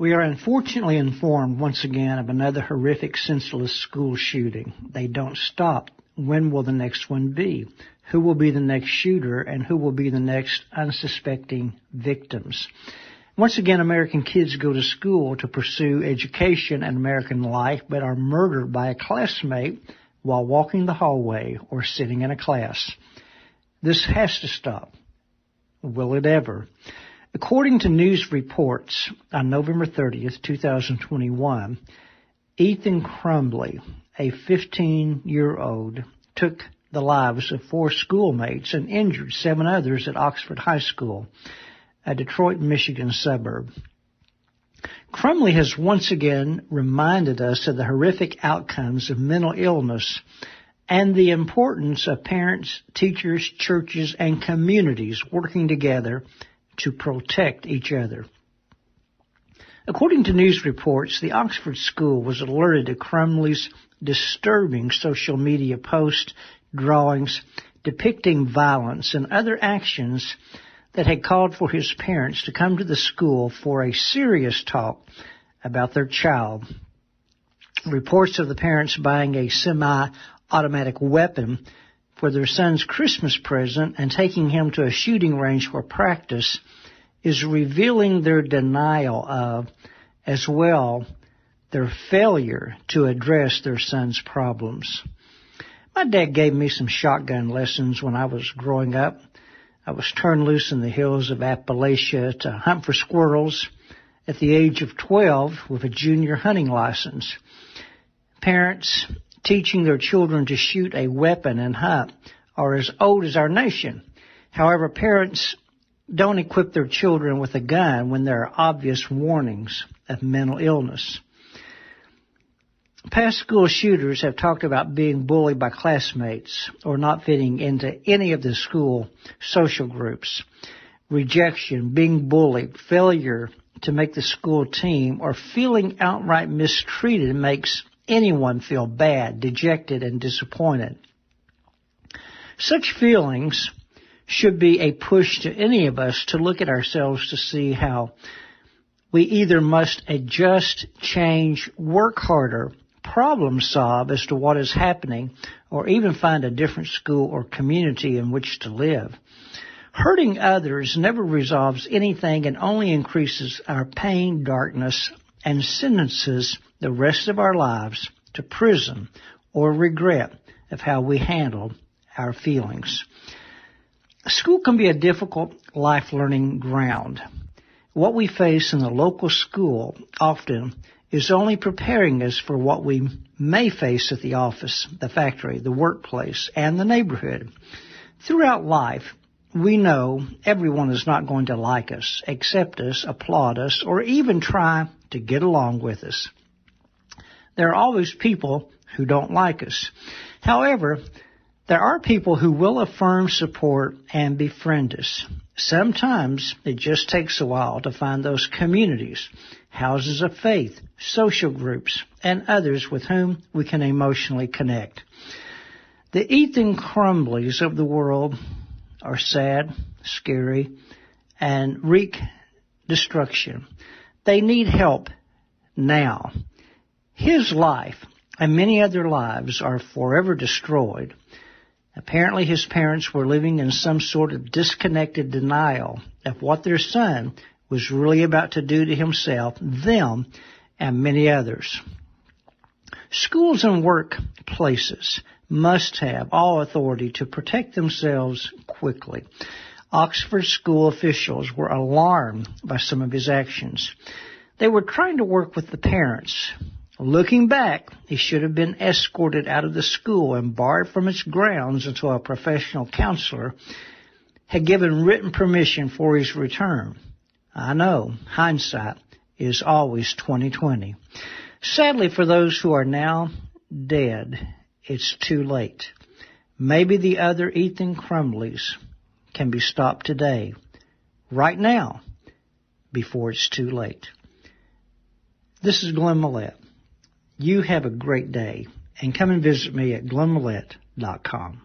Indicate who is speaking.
Speaker 1: We are unfortunately informed once again of another horrific senseless school shooting. They don't stop. When will the next one be? Who will be the next shooter, and who will be the next unsuspecting victims? Once again, American kids go to school to pursue education and American life, but are murdered by a classmate while walking the hallway or sitting in a class. This has to stop. Will it ever? According to news reports, on November 30th, 2021, Ethan Crumbley, a 15-year-old, took the lives of 4 schoolmates and injured 7 others at Oxford High School, a Detroit, Michigan suburb. Crumbley has once again reminded us of the horrific outcomes of mental illness and the importance of parents, teachers, churches, and communities working together to protect each other. According to news reports, the Oxford school was alerted to Crumbley's disturbing social media posts, drawings depicting violence and other actions that had called for his parents to come to the school for a serious talk about their child. Reports of the parents buying a semi-automatic weapon for their son's Christmas present and taking him to a shooting range for practice is revealing their denial of, as well, their failure to address their son's problems. My dad gave me some shotgun lessons when I was growing up. I was turned loose in the hills of Appalachia to hunt for squirrels at the age of 12 with a junior hunting license. Parents teaching their children to shoot a weapon and hunt are as old as our nation. However, parents don't equip their children with a gun when there are obvious warnings of mental illness. Past school shooters have talked about being bullied by classmates or not fitting into any of the school social groups. Rejection, being bullied, failure to make the school team, or feeling outright mistreated makes anyone feel bad, dejected, and disappointed. Such feelings should be a push to any of us to look at ourselves to see how we either must adjust, change, work harder, problem solve as to what is happening, or even find a different school or community in which to live. Hurting others never resolves anything and only increases our pain, darkness, and sentences the rest of our lives to prison or regret of how we handled our feelings. School can be a difficult life learning ground. What we face in the local school often is only preparing us for what we may face at the office, the factory, the workplace, and the neighborhood. Throughout life, we know everyone is not going to like us, accept us, applaud us, or even try to get along with us. There are always people who don't like us. However, there are people who will affirm, support, and befriend us. Sometimes it just takes a while to find those communities, houses of faith, social groups, and others with whom we can emotionally connect. The Ethan Crumbleys of the world are sad, scary, and wreak destruction. They need help now. His life and many other lives are forever destroyed. Apparently his parents were living in some sort of disconnected denial of what their son was really about to do to himself, them, and many others. Schools and workplaces must have all authority to protect themselves quickly. Oxford school officials were alarmed by some of his actions. They were trying to work with the parents. Looking back, he should have been escorted out of the school and barred from its grounds until a professional counselor had given written permission for his return. I know, hindsight is always 20/20. Sadly, for those who are now dead, it's too late. Maybe the other Ethan Crumbleys can be stopped today, right now, before it's too late. This is Glenn Mollette. You have a great day, and come and visit me at glennmollette.com.